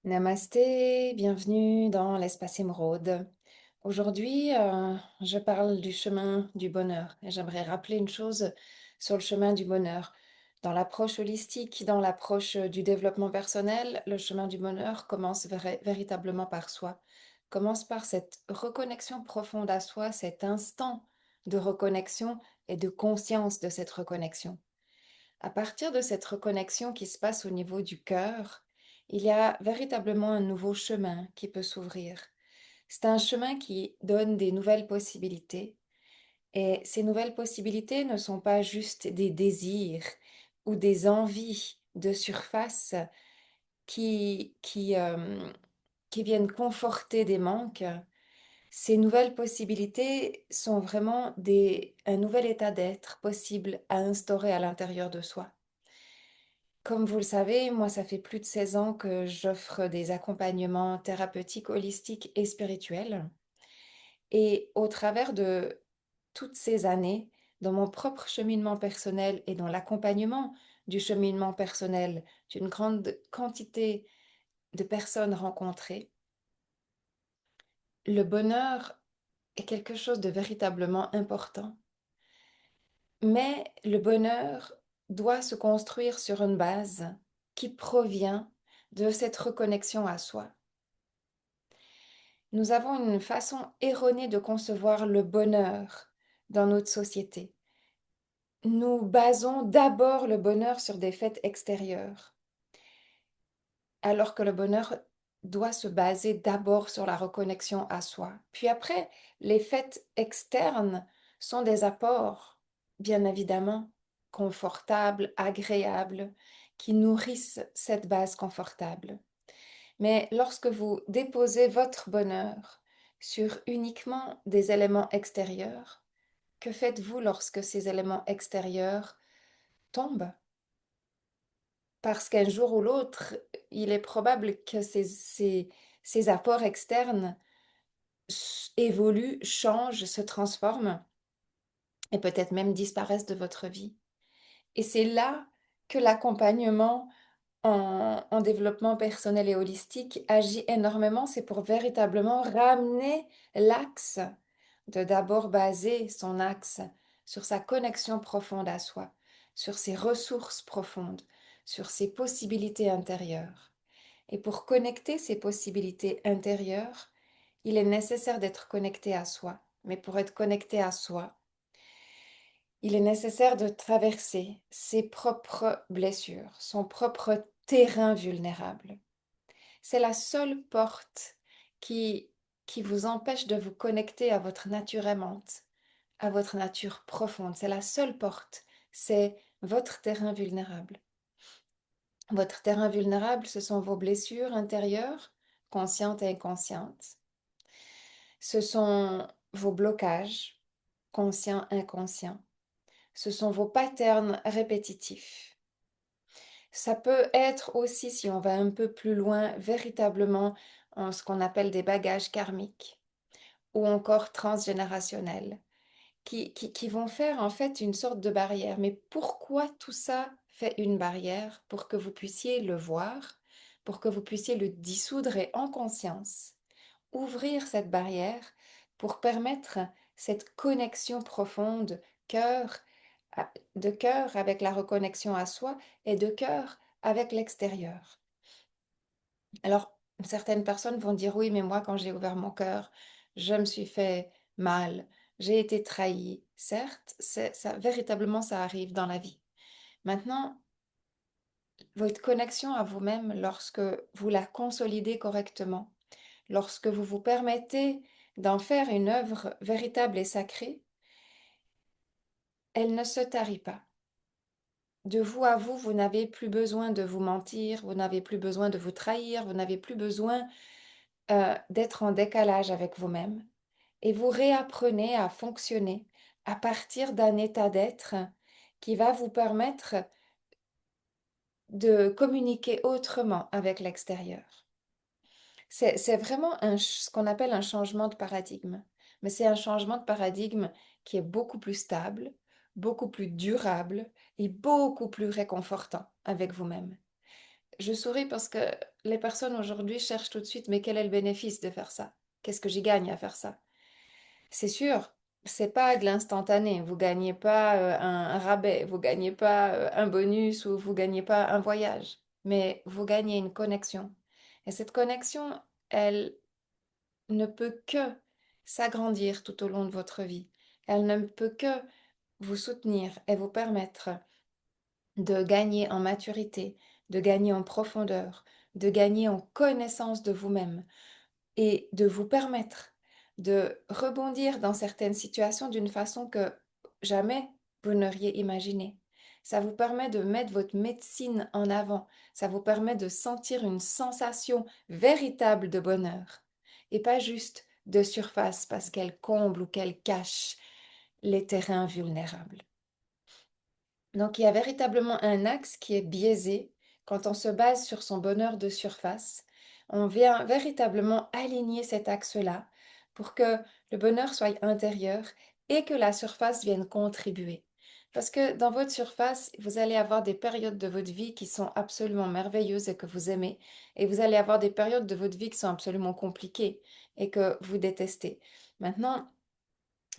Namasté, bienvenue dans l'espace émeraude. Aujourd'hui, je parle du chemin du bonheur et j'aimerais rappeler une chose sur le chemin du bonheur. Dans l'approche holistique, dans l'approche du développement personnel, le chemin du bonheur commence véritablement par soi, commence par cette reconnexion profonde à soi, cet instant de reconnexion et de conscience de cette reconnexion. À partir de cette reconnexion qui se passe au niveau du cœur, il y a véritablement un nouveau chemin qui peut s'ouvrir. C'est un chemin qui donne des nouvelles possibilités. Et ces nouvelles possibilités ne sont pas juste des désirs ou des envies de surface qui viennent conforter des manques. Ces nouvelles possibilités sont vraiment un nouvel état d'être possible à instaurer à l'intérieur de soi. Comme vous le savez, moi, ça fait plus de 16 ans que j'offre des accompagnements thérapeutiques, holistiques et spirituels. Et au travers de toutes ces années, dans mon propre cheminement personnel et dans l'accompagnement du cheminement personnel d'une grande quantité de personnes rencontrées, le bonheur est quelque chose de véritablement important. Mais le bonheur doit se construire sur une base qui provient de cette reconnexion à soi. Nous avons une façon erronée de concevoir le bonheur dans notre société. Nous basons d'abord le bonheur sur des faits extérieurs, alors que le bonheur doit se baser d'abord sur la reconnexion à soi. Puis après, les faits externes sont des apports, bien évidemment, confortables, agréables, qui nourrissent cette base confortable. Mais lorsque vous déposez votre bonheur sur uniquement des éléments extérieurs, que faites-vous lorsque ces éléments extérieurs tombent? Parce qu'un jour ou l'autre, il est probable que ces apports externes évoluent, changent, se transforment et peut-être même disparaissent de votre vie. Et c'est là que l'accompagnement en développement personnel et holistique agit énormément, c'est pour véritablement ramener l'axe, de d'abord baser son axe sur sa connexion profonde à soi, sur ses ressources profondes, sur ses possibilités intérieures. Et pour connecter ces possibilités intérieures, il est nécessaire d'être connecté à soi. Mais pour être connecté à soi, il est nécessaire de traverser ses propres blessures, son propre terrain vulnérable. C'est la seule porte qui, qui vous empêche de vous connecter à votre nature aimante, à votre nature profonde. C'est la seule porte. C'est votre terrain vulnérable. Votre terrain vulnérable, ce sont vos blessures intérieures, conscientes et inconscientes. Ce sont vos blocages, conscients, inconscients. Ce sont vos patterns répétitifs. Ça peut être aussi, si on va un peu plus loin, véritablement en ce qu'on appelle des bagages karmiques ou encore transgénérationnels, qui vont faire en fait une sorte de barrière. Mais pourquoi tout ça fait une barrière? Pour que vous puissiez le voir, pour que vous puissiez le dissoudre et en conscience, ouvrir cette barrière pour permettre cette connexion profonde, cœur, de cœur avec la reconnexion à soi et de cœur avec l'extérieur. Alors, certaines personnes vont dire oui, mais moi, quand j'ai ouvert mon cœur, je me suis fait mal, j'ai été trahie. Certes, ça, véritablement, ça arrive dans la vie. Maintenant, votre connexion à vous-même, lorsque vous la consolidez correctement, lorsque vous vous permettez d'en faire une œuvre véritable et sacrée, elle ne se tarit pas. De vous à vous, vous n'avez plus besoin de vous mentir, vous n'avez plus besoin de vous trahir, vous n'avez plus besoin d'être en décalage avec vous-même. Et vous réapprenez à fonctionner à partir d'un état d'être qui va vous permettre de communiquer autrement avec l'extérieur. C'est vraiment ce qu'on appelle un changement de paradigme. Mais c'est un changement de paradigme qui est beaucoup plus stable, beaucoup plus durable et beaucoup plus réconfortant avec vous-même. Je souris parce que les personnes aujourd'hui cherchent tout de suite, mais quel est le bénéfice de faire ça? Qu'est-ce que j'y gagne à faire ça? C'est sûr, c'est pas de l'instantané. Vous gagnez pas un rabais, vous gagnez pas un bonus ou vous gagnez pas un voyage, mais vous gagnez une connexion. Et cette connexion, elle ne peut que s'agrandir tout au long de votre vie. Elle ne peut que vous soutenir et vous permettre de gagner en maturité, de gagner en profondeur, de gagner en connaissance de vous-même et de vous permettre de rebondir dans certaines situations d'une façon que jamais vous n'auriez imaginé. Ça vous permet de mettre votre médecine en avant. Ça vous permet de sentir une sensation véritable de bonheur et pas juste de surface parce qu'elle comble ou qu'elle cache les terrains vulnérables. Donc, il y a véritablement un axe qui est biaisé quand on se base sur son bonheur de surface. On vient véritablement aligner cet axe-là pour que le bonheur soit intérieur et que la surface vienne contribuer. Parce que dans votre surface, vous allez avoir des périodes de votre vie qui sont absolument merveilleuses et que vous aimez, et vous allez avoir des périodes de votre vie qui sont absolument compliquées et que vous détestez. Maintenant,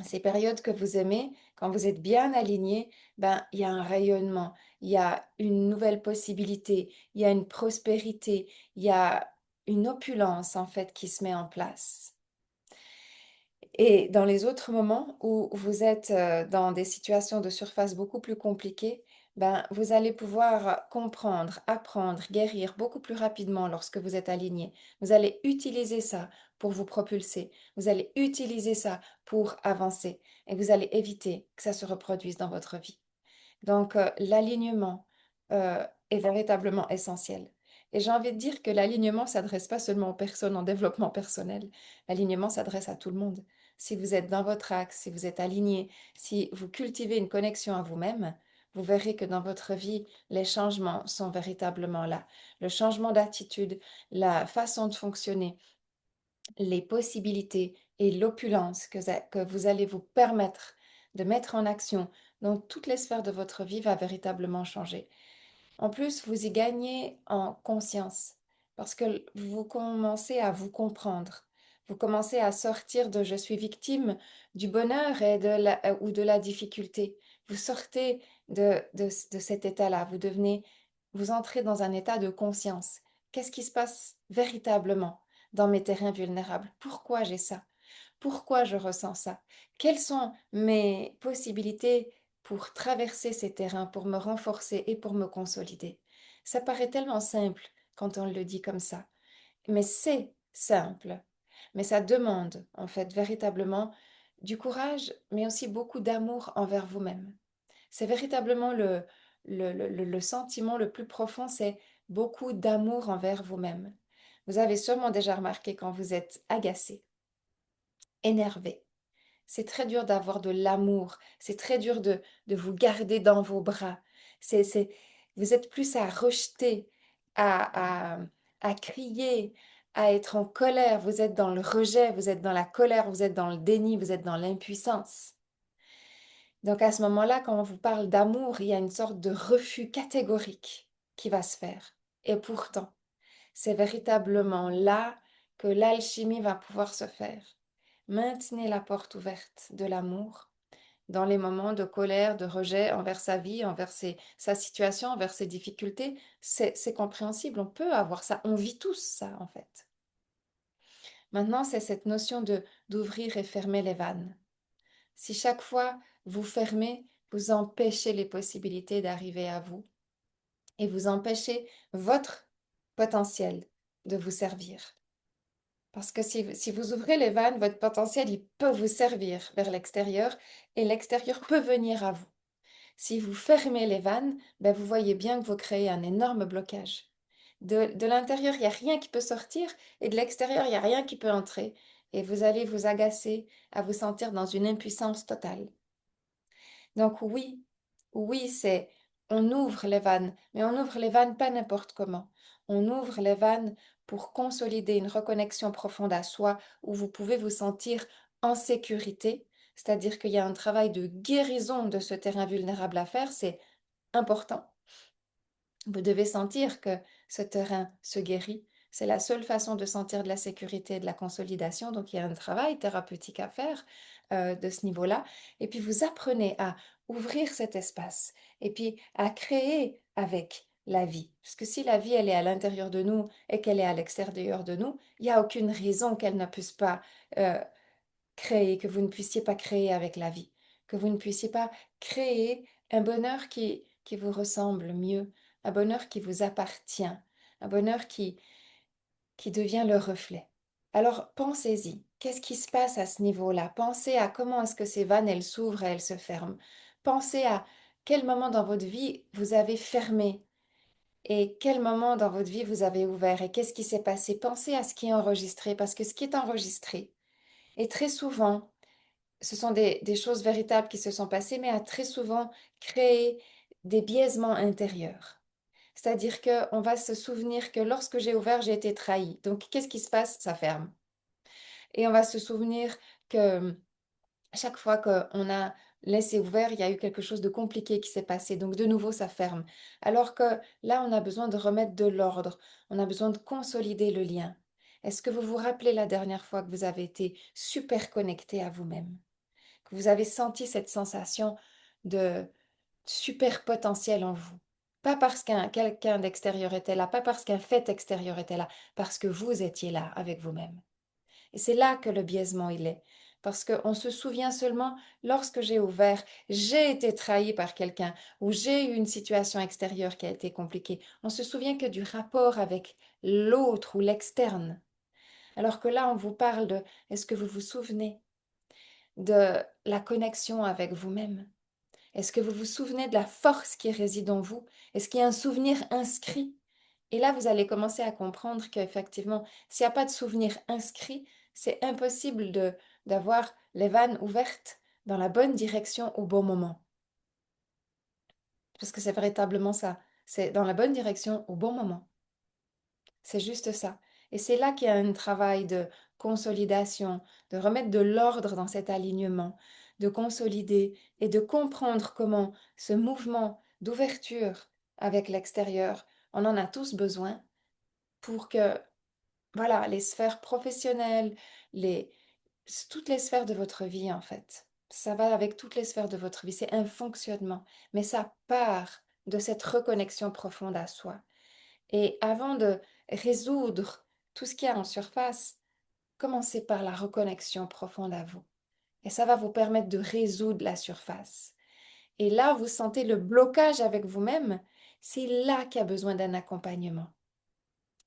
ces périodes que vous aimez, quand vous êtes bien aligné, ben, il y a un rayonnement, il y a une nouvelle possibilité, il y a une prospérité, il y a une opulence en fait qui se met en place. Et dans les autres moments où vous êtes dans des situations de surface beaucoup plus compliquées, ben, vous allez pouvoir comprendre, apprendre, guérir beaucoup plus rapidement lorsque vous êtes aligné. Vous allez utiliser ça pour vous propulser. Vous allez utiliser ça pour avancer. Et vous allez éviter que ça se reproduise dans votre vie. Donc, l'alignement est véritablement essentiel. Et j'ai envie de dire que l'alignement ne s'adresse pas seulement aux personnes en développement personnel. L'alignement s'adresse à tout le monde. Si vous êtes dans votre axe, si vous êtes aligné, si vous cultivez une connexion à vous-même, vous verrez que dans votre vie, les changements sont véritablement là. Le changement d'attitude, la façon de fonctionner, les possibilités et l'opulence que vous allez vous permettre de mettre en action dans toutes les sphères de votre vie va véritablement changer. En plus, vous y gagnez en conscience parce que vous commencez à vous comprendre. Vous commencez à sortir de je suis victime du bonheur ou de la difficulté. Vous sortez de cet état-là. Vous entrez dans un état de conscience. Qu'est-ce qui se passe véritablement dans mes terrains vulnérables? Pourquoi j'ai ça? Pourquoi je ressens ça? Quelles sont mes possibilités pour traverser ces terrains, pour me renforcer et pour me consolider? Ça paraît tellement simple quand on le dit comme ça, mais c'est simple. Mais ça demande en fait véritablement du courage, mais aussi beaucoup d'amour envers vous-même. C'est véritablement le sentiment le plus profond, c'est beaucoup d'amour envers vous-même. Vous avez sûrement déjà remarqué quand vous êtes agacé, énervé. C'est très dur d'avoir de l'amour. C'est très dur de vous garder dans vos bras. C'est, vous êtes plus à rejeter, à, à, à crier, à être en colère. Vous êtes dans le rejet, vous êtes dans la colère, vous êtes dans le déni, vous êtes dans l'impuissance. Donc à ce moment-là, quand on vous parle d'amour, il y a une sorte de refus catégorique qui va se faire. Et pourtant, c'est véritablement là que l'alchimie va pouvoir se faire. Maintenez la porte ouverte de l'amour dans les moments de colère, de rejet envers sa vie, envers sa situation, envers ses difficultés. C'est compréhensible, on peut avoir ça, on vit tous ça en fait. Maintenant, c'est cette notion de d'ouvrir et fermer les vannes. Si chaque fois vous fermez, vous empêchez les possibilités d'arriver à vous et vous empêchez votre potentiel de vous servir. Parce que si vous ouvrez les vannes, votre potentiel, il peut vous servir vers l'extérieur et l'extérieur peut venir à vous. Si vous fermez les vannes, ben vous voyez bien que vous créez un énorme blocage. De l'intérieur, il n'y a rien qui peut sortir et de l'extérieur, il n'y a rien qui peut entrer. Et vous allez vous agacer à vous sentir dans une impuissance totale. Donc oui, oui, on ouvre les vannes, mais on ouvre les vannes pas n'importe comment. On ouvre les vannes pour consolider une reconnexion profonde à soi où vous pouvez vous sentir en sécurité, c'est-à-dire qu'il y a un travail de guérison de ce terrain vulnérable à faire, c'est important. Vous devez sentir que ce terrain se guérit. C'est la seule façon de sentir de la sécurité et de la consolidation. Donc, il y a un travail thérapeutique à faire de ce niveau-là. Et puis, vous apprenez à ouvrir cet espace et puis à créer avec la vie. Parce que si la vie, elle est à l'intérieur de nous et qu'elle est à l'extérieur de nous, il n'y a aucune raison qu'elle ne puisse pas euh, créer, que vous ne puissiez pas créer avec la vie, que vous ne puissiez pas créer un bonheur qui vous ressemble mieux, un bonheur qui vous appartient, un bonheur qui devient le reflet. Alors pensez-y, qu'est-ce qui se passe à ce niveau-là? Pensez à comment est-ce que ces vannes, elles s'ouvrent et elles se ferment. Pensez à quel moment dans votre vie vous avez fermé et quel moment dans votre vie vous avez ouvert et qu'est-ce qui s'est passé. Pensez à ce qui est enregistré parce que ce qui est enregistré est très souvent ce sont des choses véritables qui se sont passées, mais a très souvent créé des biaisements intérieurs. C'est-à-dire qu'on va se souvenir que lorsque j'ai ouvert, j'ai été trahi. Donc, qu'est-ce qui se passe? Ça ferme. Et on va se souvenir que chaque fois qu'on a laissé ouvert, il y a eu quelque chose de compliqué qui s'est passé. Donc, de nouveau, ça ferme. Alors que là, on a besoin de remettre de l'ordre. On a besoin de consolider le lien. Est-ce que vous vous rappelez la dernière fois que vous avez été super connecté à vous-même? Que vous avez senti cette sensation de super potentiel en vous. Pas parce qu'un quelqu'un d'extérieur était là, pas parce qu'un fait extérieur était là, parce que vous étiez là avec vous-même. Et c'est là que le biaisement il est. Parce qu'on se souvient seulement lorsque j'ai ouvert, j'ai été trahi par quelqu'un ou j'ai eu une situation extérieure qui a été compliquée. On se souvient que du rapport avec l'autre ou l'externe. Alors que là, on vous parle de est-ce que vous vous souvenez de la connexion avec vous-même? Est-ce que vous vous souvenez de la force qui réside en vous? Est-ce qu'il y a un souvenir inscrit? Et là, vous allez commencer à comprendre qu'effectivement, s'il n'y a pas de souvenir inscrit, c'est impossible d'avoir les vannes ouvertes dans la bonne direction au bon moment. Parce que c'est véritablement ça. C'est dans la bonne direction au bon moment. C'est juste ça. Et c'est là qu'il y a un travail de consolidation, de remettre de l'ordre dans cet alignement, de consolider et de comprendre comment ce mouvement d'ouverture avec l'extérieur, on en a tous besoin pour que, voilà, les sphères professionnelles, les, toutes les sphères de votre vie, en fait. Ça va avec toutes les sphères de votre vie. C'est un fonctionnement, mais ça part de cette reconnexion profonde à soi. Et avant de résoudre tout ce qu'il y a en surface, commencez par la reconnexion profonde à vous. Et ça va vous permettre de résoudre la surface. Et là, vous sentez le blocage avec vous-même. C'est là qu'il y a besoin d'un accompagnement.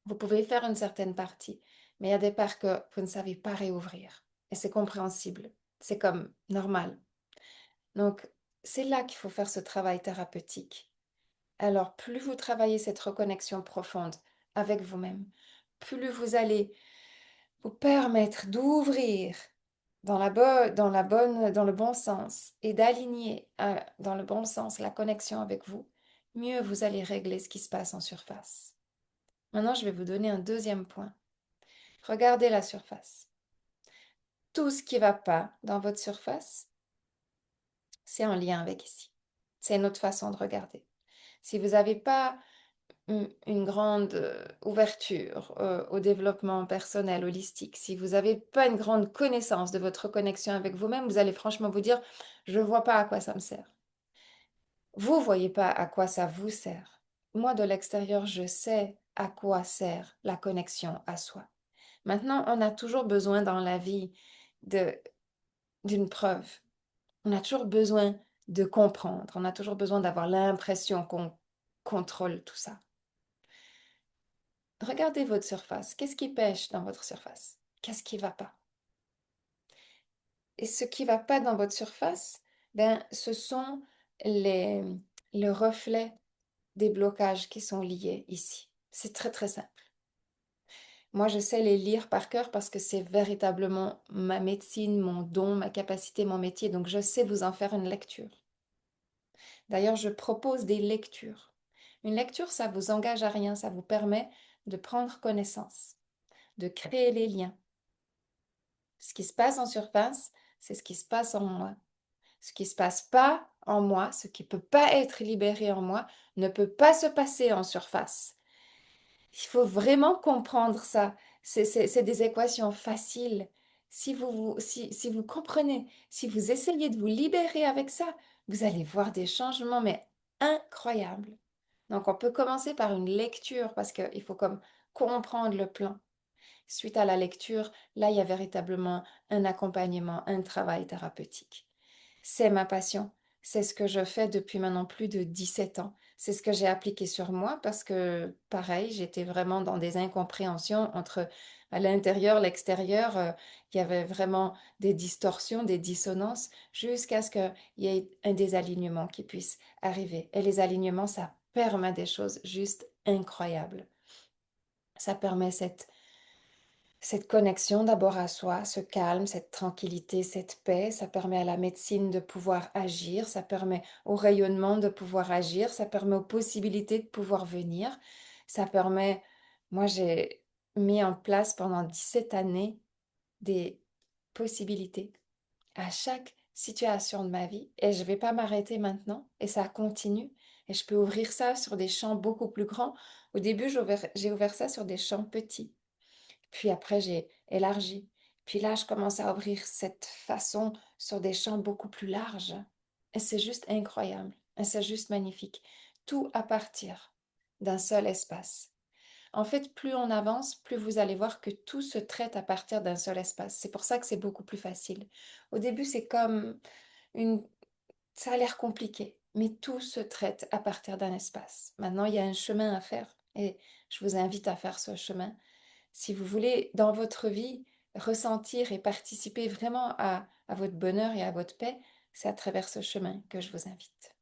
Vous pouvez faire une certaine partie, mais il y a des parts que vous ne savez pas réouvrir. Et c'est compréhensible. C'est comme normal. Donc, c'est là qu'il faut faire ce travail thérapeutique. Alors, plus vous travaillez cette reconnexion profonde avec vous-même, plus vous allez vous permettre d'ouvrir dans le bon sens et d'aligner dans le bon sens la connexion avec vous, mieux vous allez régler ce qui se passe en surface. Maintenant, je vais vous donner un deuxième point. Regardez la surface. Tout ce qui ne va pas dans votre surface, c'est en lien avec ici. C'est une autre façon de regarder. Si vous n'avez pas une grande ouverture au développement personnel, holistique, si vous n'avez pas une grande connaissance de votre connexion avec vous-même, vous allez franchement vous dire, je ne vois pas à quoi ça me sert. Vous ne voyez pas à quoi ça vous sert. Moi, de l'extérieur, je sais à quoi sert la connexion à soi. Maintenant, on a toujours besoin dans la vie de, d'une preuve. On a toujours besoin de comprendre. On a toujours besoin d'avoir l'impression qu'on contrôle tout ça. Regardez votre surface. Qu'est-ce qui pêche dans votre surface? Qu'est-ce qui ne va pas? Et ce qui ne va pas dans votre surface, ben, ce sont les, le reflet des blocages qui sont liés ici. C'est très très simple. Moi, je sais les lire par cœur parce que c'est véritablement ma médecine, mon don, ma capacité, mon métier. Donc, je sais vous en faire une lecture. D'ailleurs, je propose des lectures. Une lecture, ça vous engage à rien, ça vous permet de prendre connaissance, de créer les liens. Ce qui se passe en surface, c'est ce qui se passe en moi. Ce qui ne se passe pas en moi, ce qui ne peut pas être libéré en moi, ne peut pas se passer en surface. Il faut vraiment comprendre ça. C'est des équations faciles. Si vous comprenez, si vous essayez de vous libérer avec ça, vous allez voir des changements, mais incroyables. Donc, on peut commencer par une lecture parce qu'il faut comme comprendre le plan. Suite à la lecture, là, il y a véritablement un accompagnement, un travail thérapeutique. C'est ma passion. C'est ce que je fais depuis maintenant plus de 17 ans. C'est ce que j'ai appliqué sur moi parce que, pareil, j'étais vraiment dans des incompréhensions entre à l'intérieur, l'extérieur. Il y avait vraiment des distorsions, des dissonances, jusqu'à ce qu'il y ait un désalignement qui puisse arriver. Et les alignements, ça permet des choses juste incroyables. Ça permet cette connexion d'abord à soi, ce calme, cette tranquillité, cette paix, ça permet à la médecine de pouvoir agir, ça permet au rayonnement de pouvoir agir, ça permet aux possibilités de pouvoir venir, ça permet, moi j'ai mis en place pendant 17 années des possibilités à chaque situation de ma vie et je ne vais pas m'arrêter maintenant et ça continue et je peux ouvrir ça sur des champs beaucoup plus grands. Au début, j'ai ouvert ça sur des champs petits. Puis après, j'ai élargi. Puis là, je commence à ouvrir cette façon sur des champs beaucoup plus larges. Et c'est juste incroyable. Et c'est juste magnifique. Tout à partir d'un seul espace. En fait, plus on avance, plus vous allez voir que tout se traite à partir d'un seul espace. C'est pour ça que c'est beaucoup plus facile. Au début, c'est comme une... Ça a l'air compliqué, mais tout se traite à partir d'un espace. Maintenant, il y a un chemin à faire et je vous invite à faire ce chemin si vous voulez, dans votre vie, ressentir et participer vraiment à votre bonheur et à votre paix, c'est à travers ce chemin que je vous invite.